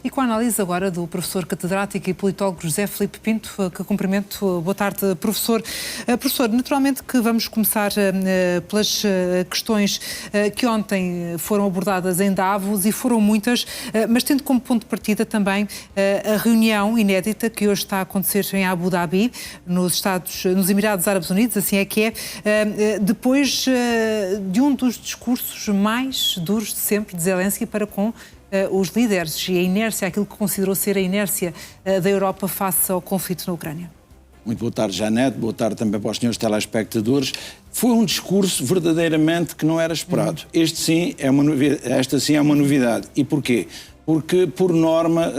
e com a análise agora do professor catedrático e politólogo José Filipe Pinto, que cumprimento. Boa tarde, professor. Professor, naturalmente que vamos começar pelas questões que ontem foram abordadas em Davos, e foram muitas, mas tendo como ponto de partida também a reunião inédita que hoje está a acontecer em Abu Dhabi, nos Emirados Árabes Unidos, assim é que é, depois de um dos discursos mais duros de sempre de Zelensky para com os líderes e a inércia, aquilo que considerou ser a inércia da Europa face ao conflito na Ucrânia. Muito boa tarde, Janete. Boa tarde também para os senhores telespectadores. Foi um discurso verdadeiramente que não era esperado. Esta sim é uma novidade. E porquê? Porque, por norma,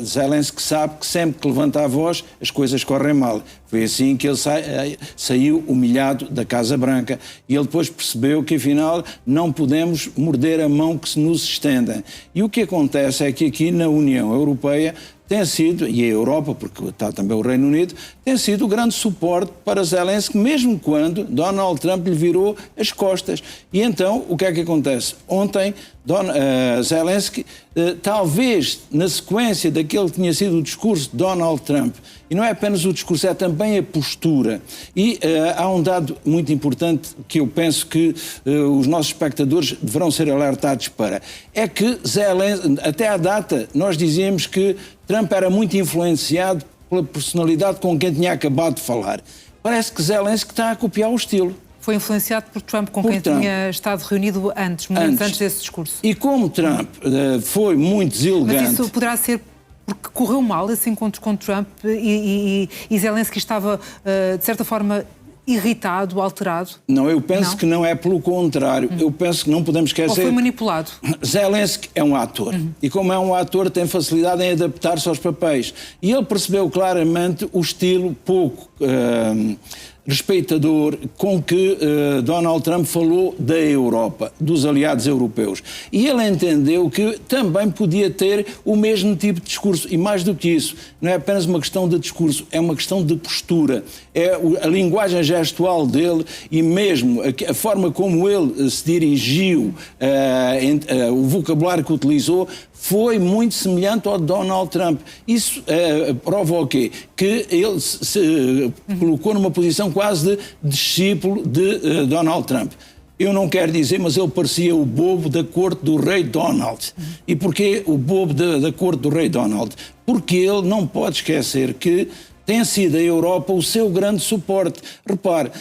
Zelensky sabe que sempre que levanta a voz, as coisas correm mal. Foi assim que ele saiu humilhado da Casa Branca. E ele depois percebeu que, afinal, não podemos morder a mão que se nos estenda. E o que acontece é que aqui na União Europeia tem sido, e a Europa, porque está também o Reino Unido, tem sido o grande suporte para Zelensky, mesmo quando Donald Trump lhe virou as costas. E então, o que é que acontece? Ontem, Zelensky, talvez na sequência daquele que tinha sido o discurso de Donald Trump, e não é apenas o discurso, é também a postura. E há um dado muito importante que eu penso que os nossos espectadores deverão ser alertados para. É que Zelensky, até à data, nós dizíamos que Trump era muito influenciado pela personalidade com quem tinha acabado de falar. Parece que Zelensky está a copiar o estilo. Foi influenciado por Trump, com quem tinha estado reunido momentos antes desse discurso. E como Trump foi muito deselegante... Mas isso poderá ser porque correu mal esse encontro com Trump e Zelensky estava, de certa forma, irritado, alterado? Não, eu penso que não é pelo contrário. Eu penso que não podemos esquecer... Ou foi manipulado? Zelensky é um ator. E como é um ator, tem facilidade em adaptar-se aos papéis. E ele percebeu claramente o estilo pouco respeitador com que Donald Trump falou da Europa, dos aliados europeus. E ele entendeu que também podia ter o mesmo tipo de discurso. E mais do que isso, não é apenas uma questão de discurso, é uma questão de postura. É a linguagem gestual dele e mesmo a forma como ele se dirigiu, o vocabulário que utilizou, foi muito semelhante ao de Donald Trump. Isso prova o quê? Que ele se colocou numa posição quase de discípulo de Donald Trump. Eu não quero dizer, mas ele parecia o bobo da corte do rei Donald. E porquê o bobo da corte do rei Donald? Porque ele não pode esquecer que tem sido a Europa o seu grande suporte. Repare,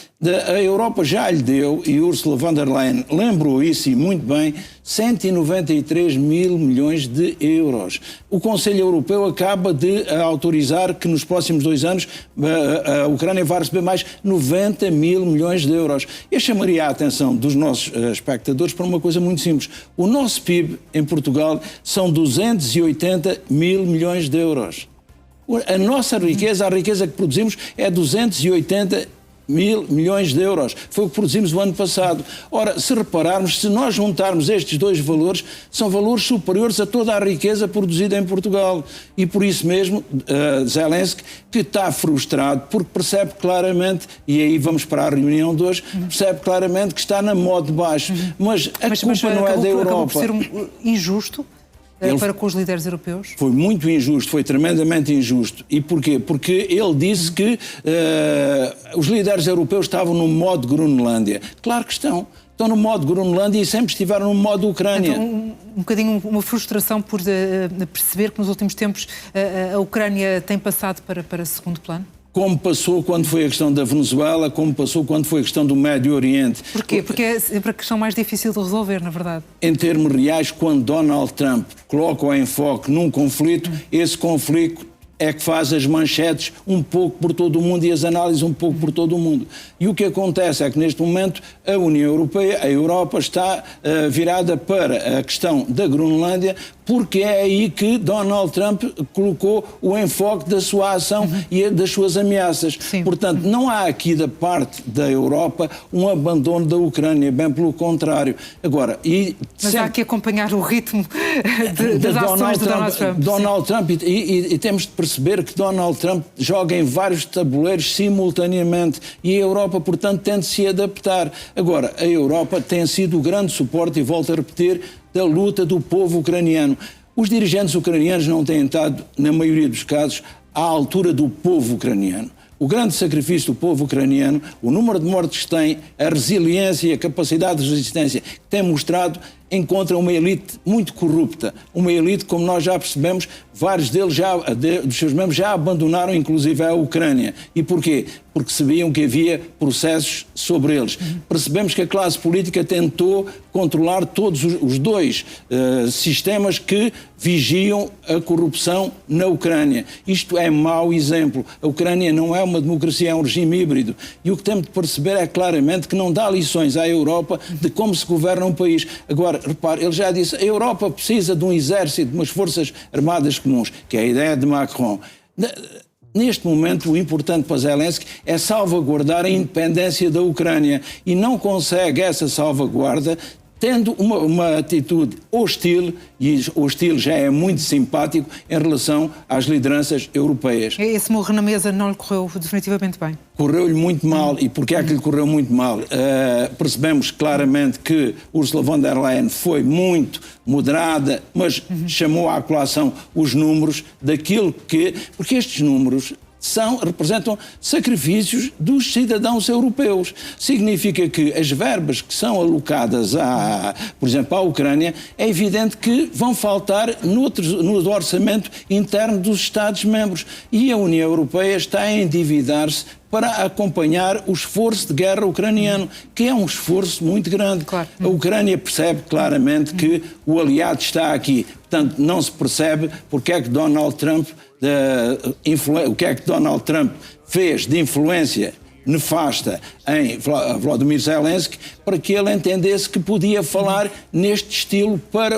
a Europa já lhe deu, e Ursula von der Leyen lembrou isso e muito bem, 193 mil milhões de euros. O Conselho Europeu acaba de autorizar que nos próximos 2 anos a Ucrânia vai receber mais 90 mil milhões de euros. Eu chamaria a atenção dos nossos espectadores para uma coisa muito simples. O nosso PIB em Portugal são 280 mil milhões de euros. A nossa riqueza, a riqueza que produzimos, é 280 mil milhões de euros. Foi o que produzimos o ano passado. Ora, se repararmos, se nós juntarmos estes dois valores, são valores superiores a toda a riqueza produzida em Portugal. E por isso mesmo, Zelensky, que está frustrado, porque percebe claramente, e aí vamos para a reunião de hoje, percebe claramente que está na moda de baixo. Mas a culpa não é da Europa. Acabou por ser injusto para com os líderes europeus? Foi muito injusto, foi tremendamente injusto. E porquê? Porque ele disse que os líderes europeus estavam no modo Groenlândia. Claro que estão. Estão no modo Groenlândia e sempre estiveram no modo Ucrânia. Então, um bocadinho uma frustração por perceber que nos últimos tempos a Ucrânia tem passado para segundo plano? Como passou quando foi a questão da Venezuela, como passou quando foi a questão do Médio Oriente. Porquê? Porque é sempre a questão mais difícil de resolver, na verdade. Em termos reais, quando Donald Trump coloca o enfoque num conflito, esse conflito é que faz as manchetes um pouco por todo o mundo e as análises um pouco por todo o mundo. E o que acontece é que neste momento a União Europeia, a Europa, está virada para a questão da Groenlândia, porque é aí que Donald Trump colocou o enfoque da sua ação e das suas ameaças. Sim. Portanto, não há aqui da parte da Europa um abandono da Ucrânia, bem pelo contrário. Agora, mas há que acompanhar o ritmo das ações de Donald Trump. Donald Trump, e temos de perceber que Donald Trump joga em vários tabuleiros simultaneamente e a Europa, portanto, tem de se adaptar. Agora, a Europa tem sido o grande suporte, e volto a repetir, da luta do povo ucraniano. Os dirigentes ucranianos não têm estado, na maioria dos casos, à altura do povo ucraniano. O grande sacrifício do povo ucraniano, o número de mortes que tem, a resiliência e a capacidade de resistência que tem mostrado, encontra uma elite muito corrupta. Uma elite, como nós já percebemos, vários dos seus membros já abandonaram, inclusive, a Ucrânia. E porquê? Porque sabiam que havia processos sobre eles. Percebemos que a classe política tentou controlar todos os dois sistemas que vigiam a corrupção na Ucrânia. Isto é mau exemplo. A Ucrânia não é uma democracia, é um regime híbrido. E o que temos de perceber é claramente que não dá lições à Europa de como se governa um país. Agora, repare, ele já disse, a Europa precisa de um exército, de umas forças armadas comuns, que é a ideia de Macron. Neste momento, o importante para Zelensky é salvaguardar a independência da Ucrânia e não consegue essa salvaguarda tendo uma atitude hostil, e hostil já é muito simpático, em relação às lideranças europeias. Esse morro na mesa não lhe correu definitivamente bem? Correu-lhe muito mal. E porquê é que lhe correu muito mal? Percebemos claramente que Ursula von der Leyen foi muito moderada, mas chamou à colação os números daquilo que... Porque estes números representam sacrifícios dos cidadãos europeus. Significa que as verbas que são alocadas, por exemplo, à Ucrânia, é evidente que vão faltar no orçamento interno dos Estados-membros. E a União Europeia está a endividar-se para acompanhar o esforço de guerra ucraniano, que é um esforço muito grande. Claro. A Ucrânia percebe claramente que o aliado está aqui. Portanto, não se percebe porque é que Donald Trump fez de influência nefasta em Volodymyr Zelensky para que ele entendesse que podia falar neste estilo para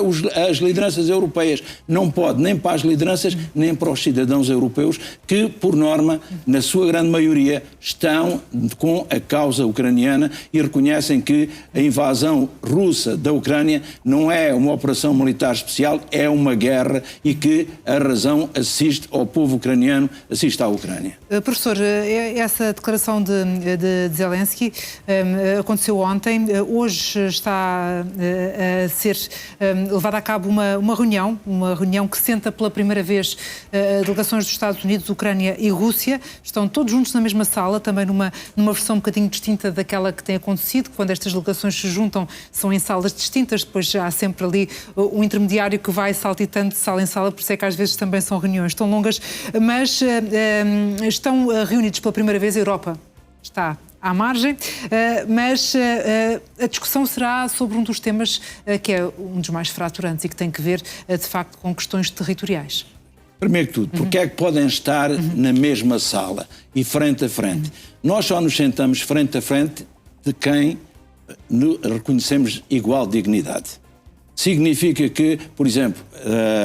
as lideranças europeias. Não pode nem para as lideranças, nem para os cidadãos europeus que, por norma, na sua grande maioria, estão com a causa ucraniana e reconhecem que a invasão russa da Ucrânia não é uma operação militar especial, é uma guerra e que a razão assiste ao povo ucraniano, assiste à Ucrânia. Professor, essa declaração de Zelensky aconteceu ontem. Hoje está a ser levada a cabo uma reunião que senta pela primeira vez delegações dos Estados Unidos, Ucrânia e Rússia. Estão todos juntos na mesma sala, também numa versão um bocadinho distinta daquela que tem acontecido. Quando estas delegações se juntam, são em salas distintas, depois já há sempre ali um intermediário que vai saltitando de sala em sala, por isso é que às vezes também são reuniões tão longas, mas estão reunidos pela primeira vez. A Europa está à margem, mas a discussão será sobre um dos temas que é um dos mais fraturantes e que tem que ver, de facto, com questões territoriais. Primeiro que tudo, porque é que podem estar na mesma sala e frente a frente? Nós só nos sentamos frente a frente de quem reconhecemos igual dignidade. Significa que, por exemplo,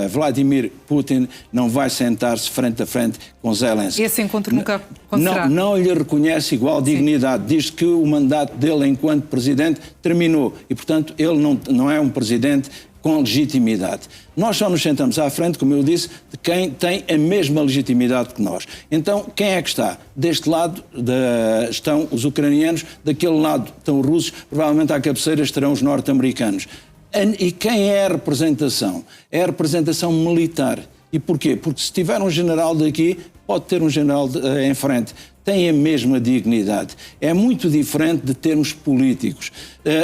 Vladimir Putin não vai sentar-se frente a frente com Zelensky. Esse encontro nunca acontecerá. Não lhe reconhece igual dignidade. Diz que o mandato dele enquanto presidente terminou e, portanto, ele não é um presidente com legitimidade. Nós só nos sentamos à frente, como eu disse, de quem tem a mesma legitimidade que nós. Então, quem é que está? Deste lado estão os ucranianos, daquele lado estão os russos, provavelmente à cabeceira estarão os norte-americanos. E quem é a representação? É a representação militar. E porquê? Porque se tiver um general daqui, pode ter um general em frente. Tem a mesma dignidade. É muito diferente de termos políticos.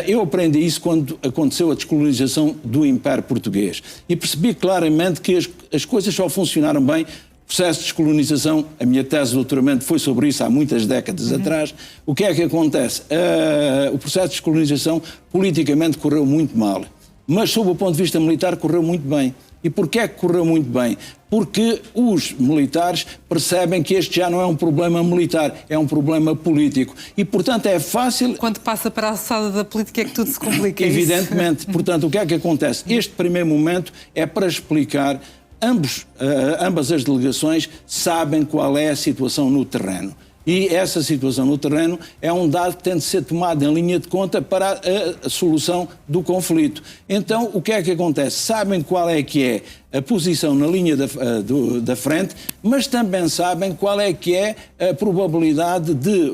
Eu aprendi isso quando aconteceu a descolonização do Império Português. E percebi claramente que as coisas só funcionaram bem. O processo de descolonização, a minha tese de doutoramento foi sobre isso há muitas décadas atrás. O que é que acontece? O processo de descolonização politicamente correu muito mal, mas sob o ponto de vista militar correu muito bem. E porquê é que correu muito bem? Porque os militares percebem que este já não é um problema militar, é um problema político. E, portanto, é fácil... Quando passa para a alçada da política é que tudo se complica. Evidentemente. Portanto, o que é que acontece? Este primeiro momento é para explicar... Ambas as delegações sabem qual é a situação no terreno. E essa situação no terreno é um dado que tem de ser tomado em linha de conta para a solução do conflito. Então, o que é que acontece? Sabem qual é que é a posição na linha da frente, mas também sabem qual é que é a probabilidade de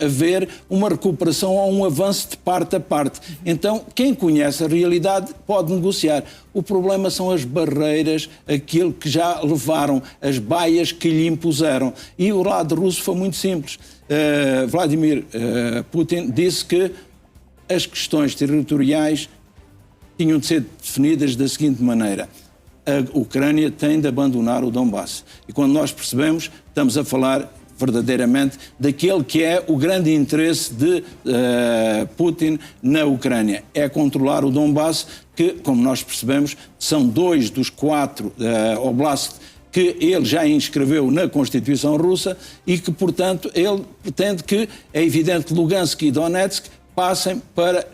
haver uma recuperação ou um avanço de parte a parte. Então, quem conhece a realidade pode negociar. O problema são as barreiras, aquilo que já levaram, as baias que lhe impuseram. E o lado russo foi muito simples. Vladimir Putin disse que as questões territoriais tinham de ser definidas da seguinte maneira: a Ucrânia tem de abandonar o Donbass. E quando nós percebemos, estamos a falar verdadeiramente daquele que é o grande interesse de Putin na Ucrânia. É controlar o Donbass, que, como nós percebemos, são 2 dos 4 oblasts que ele já inscreveu na Constituição russa e que, portanto, ele pretende que, é evidente, Lugansk e Donetsk passem para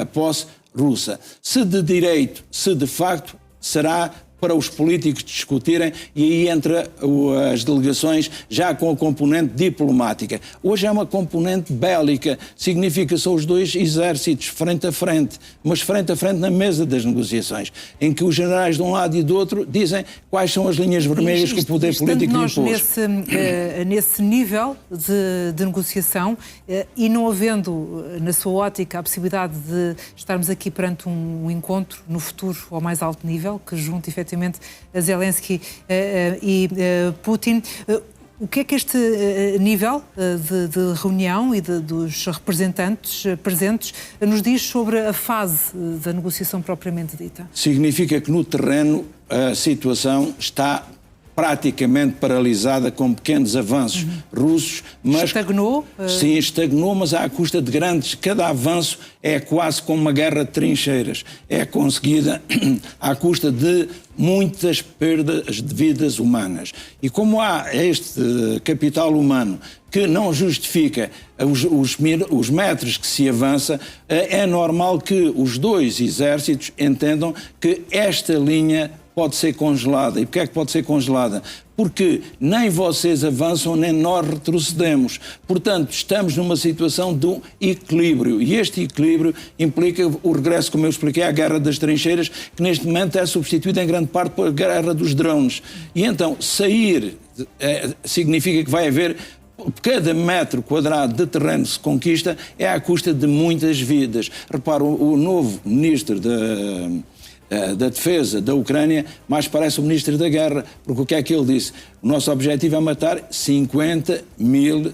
a posse russa. Se de direito, se de facto, será para os políticos discutirem, e aí entra as delegações já com a componente diplomática. Hoje é uma componente bélica, significa que são os 2 exércitos frente a frente, mas frente a frente na mesa das negociações, em que os generais de um lado e do outro dizem quais são as linhas vermelhas que o poder político lhe impôs. Nesse nível de negociação, e não havendo, na sua ótica, a possibilidade de estarmos aqui perante um encontro no futuro ao mais alto nível, que junte efetivamente a Zelensky e Putin, o que é que este nível de reunião e dos representantes presentes nos diz sobre a fase da negociação propriamente dita? Significa que no terreno a situação está praticamente paralisada, com pequenos avanços russos. Mas, estagnou? Sim, estagnou, mas à custa de grandes. Cada avanço é quase como uma guerra de trincheiras. É conseguida à custa de muitas perdas de vidas humanas. E como há este capital humano que não justifica os metros que se avança, é normal que os 2 exércitos entendam que esta linha pode ser congelada. E porquê é que pode ser congelada? Porque nem vocês avançam, nem nós retrocedemos. Portanto, estamos numa situação de um equilíbrio. E este equilíbrio implica o regresso, como eu expliquei, à guerra das trincheiras, que neste momento é substituída em grande parte pela guerra dos drones. E então, sair significa que vai haver... Cada metro quadrado de terreno que se conquista é à custa de muitas vidas. Repara, o novo ministro da Defesa da Ucrânia mais parece o Ministro da Guerra, porque o que é que ele disse? O nosso objetivo é matar 50 mil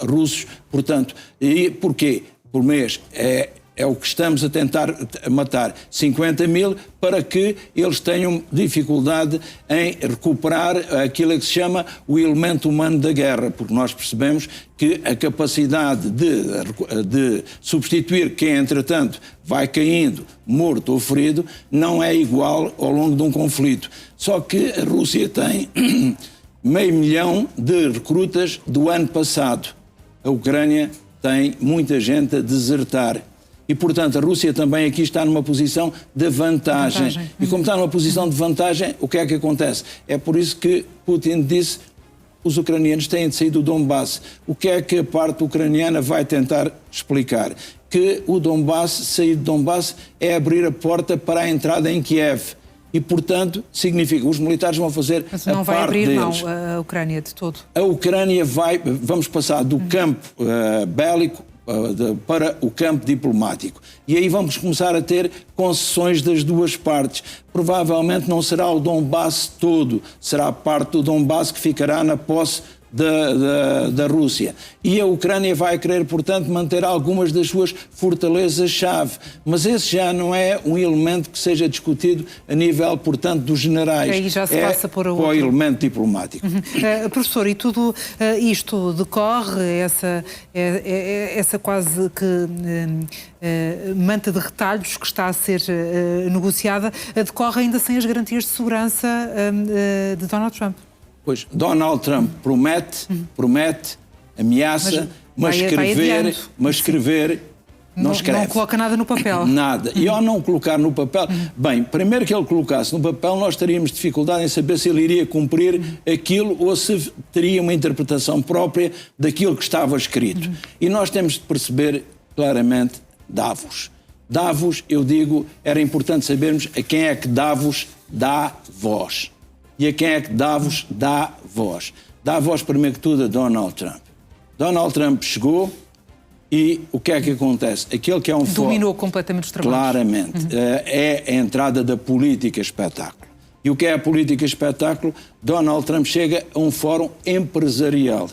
russos, portanto, e porquê? Por mês. É o que estamos a tentar matar, 50 mil, para que eles tenham dificuldade em recuperar aquilo que se chama o elemento humano da guerra, porque nós percebemos que a capacidade de substituir quem, entretanto, vai caindo, morto ou ferido, não é igual ao longo de um conflito. Só que a Rússia tem 500 mil de recrutas do ano passado. A Ucrânia tem muita gente a desertar. E, portanto, a Rússia também aqui está numa posição de vantagem. E como está numa posição de vantagem, o que é que acontece? É por isso que Putin disse que os ucranianos têm de sair do Donbass. O que é que a parte ucraniana vai tentar explicar? Que o Donbass, sair do Donbass, é abrir a porta para a entrada em Kiev. E, portanto, significa que os militares vão fazer mas não a vai parte abrir deles. Não, a Ucrânia de todo. A Ucrânia vamos passar do campo bélico para o campo diplomático. E aí vamos começar a ter concessões das duas partes. Provavelmente não será o Donbass todo, será a parte do Donbass que ficará na posse da Rússia. E a Ucrânia vai querer, portanto, manter algumas das suas fortalezas-chave. Mas esse já não é um elemento que seja discutido a nível, portanto, dos generais. Aí já se passa por o elemento diplomático. Professor, e tudo isto decorre, essa quase que manta de retalhos que está a ser negociada, decorre ainda sem as garantias de segurança de Donald Trump. Pois, Donald Trump promete, ameaça, mas escrever não escreve. Não coloca nada no papel. Nada. E ao não colocar no papel... Bem, primeiro que ele colocasse no papel, nós teríamos dificuldade em saber se ele iria cumprir aquilo ou se teria uma interpretação própria daquilo que estava escrito. E nós temos de perceber claramente Davos. Davos, eu digo, era importante sabermos a quem é que Davos dá voz. E a quem é que dá-vos? Dá voz. Dá voz, primeiro que tudo, a Donald Trump. Donald Trump chegou e o que é que acontece? Aquele que é um dominou completamente os trabalhos. Claramente. É a entrada da política espetáculo. E o que é a política espetáculo? Donald Trump chega a um fórum empresarial.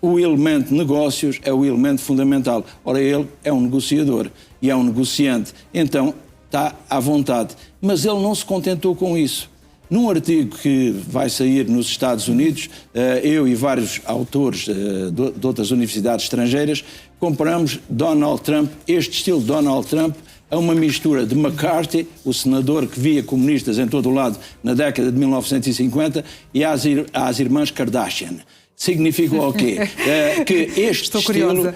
O elemento negócios é o elemento fundamental. Ora, ele é um negociador e é um negociante. Então, está à vontade. Mas ele não se contentou com isso. Num artigo que vai sair nos Estados Unidos, eu e vários autores de outras universidades estrangeiras comparamos Donald Trump, este estilo de Donald Trump, a uma mistura de McCarthy, o senador que via comunistas em todo o lado na década de 1950, e às irmãs Kardashian. Significa o quê? Que este estilo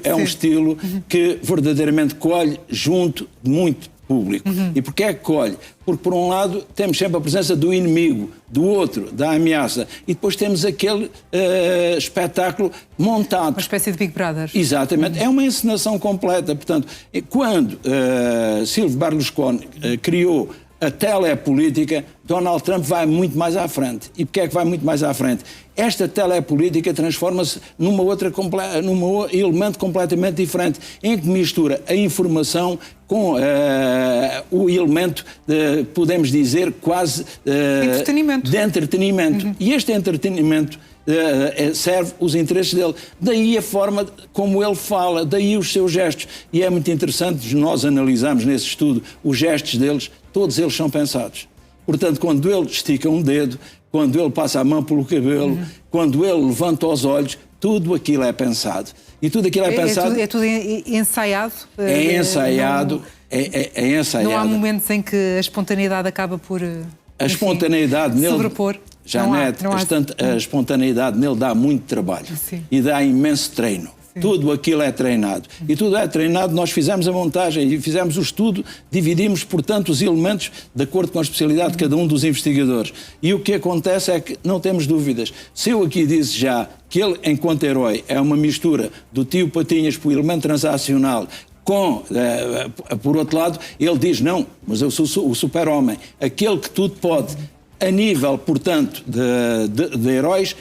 é um estilo que verdadeiramente colhe junto de muito público. E porquê é que colhe? Porque, por um lado, temos sempre a presença do inimigo, do outro, da ameaça, e depois temos aquele espetáculo montado. Uma espécie de Big Brother. Exatamente. É uma encenação completa. Portanto, quando Silvio Berlusconi criou a telepolítica, Donald Trump vai muito mais à frente. E porquê é que vai muito mais à frente? Esta telepolítica transforma-se num elemento completamente diferente, em que mistura a informação com o elemento, podemos dizer, quase de entretenimento. E este entretenimento serve os interesses dele. Daí a forma como ele fala, daí os seus gestos. E é muito interessante, nós analisamos nesse estudo os gestos deles, todos eles são pensados. Portanto, quando ele estica um dedo, quando ele passa a mão pelo cabelo, quando ele levanta os olhos, tudo aquilo é pensado. E tudo aquilo é pensado... É tudo ensaiado? É ensaiado. É ensaiado. Não há momentos em que a espontaneidade acaba por... A espontaneidade nele... sobrepor. Janete, a espontaneidade nele dá muito trabalho. Sim. E dá imenso treino. Sim. Tudo aquilo é treinado. E tudo é treinado, nós fizemos a montagem e fizemos o estudo, dividimos, portanto, os elementos de acordo com a especialidade de cada um dos investigadores. E o que acontece é que não temos dúvidas. Se eu aqui disse já que ele, enquanto herói, é uma mistura do tio Patinhas para o elemento transacional, por outro lado, ele diz, não, mas eu sou o super-homem, aquele que tudo pode. A nível, portanto, de heróis,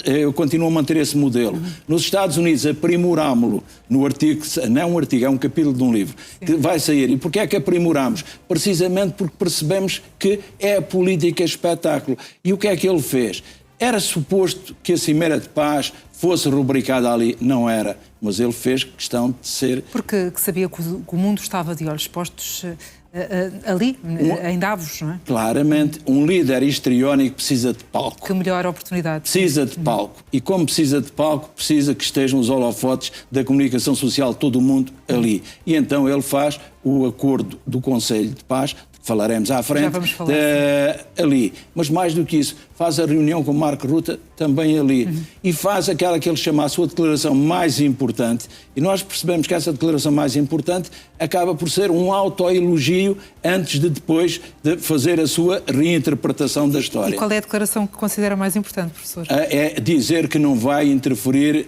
eu continuo a manter esse modelo. Nos Estados Unidos, aprimorámo-lo no artigo, não é um artigo, é um capítulo de um livro, que vai sair. E porquê é que aprimoramos? Precisamente porque percebemos que é a política espetáculo. E o que é que ele fez? Era suposto que a Cimeira de Paz fosse rubricada ali. Não era. Mas ele fez questão de ser... Porque sabia que o mundo estava de olhos postos... ali, em Davos, não é? Claramente, um líder histriónico precisa de palco. Que melhor oportunidade. Precisa de palco. E como precisa de palco, precisa que estejam os holofotes da comunicação social de todo o mundo ali. E então ele faz o acordo do Conselho de Paz, falaremos à frente, já vamos falar, ali. Mas mais do que isso, faz a reunião com Marco Rutte também ali. E faz aquela que ele chama a sua declaração mais importante. E nós percebemos que essa declaração mais importante acaba por ser um autoelogio antes de depois de fazer a sua reinterpretação da história. E qual é a declaração que considera mais importante, professor? É dizer que não vai interferir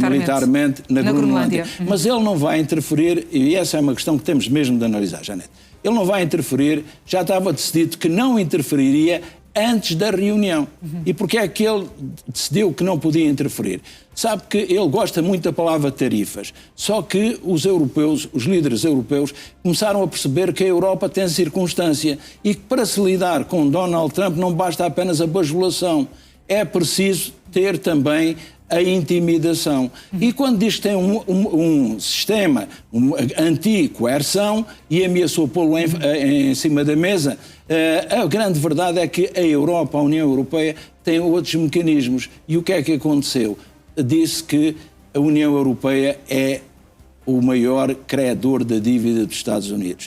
militarmente na Groenlândia. Mas ele não vai interferir, e essa é uma questão que temos mesmo de analisar, Janete. Ele não vai interferir, já estava decidido que não interferiria antes da reunião. E porquê é que ele decidiu que não podia interferir? Sabe que ele gosta muito da palavra tarifas, só que os europeus, os líderes europeus, começaram a perceber que a Europa tem circunstância e que para se lidar com Donald Trump não basta apenas a bajulação, é preciso ter também a intimidação. E quando diz que tem um sistema anti-coerção e ameaçou pô-lo em cima da mesa, a grande verdade é que a Europa, a União Europeia, tem outros mecanismos. E o que é que aconteceu? Disse que a União Europeia é o maior credor da dívida dos Estados Unidos.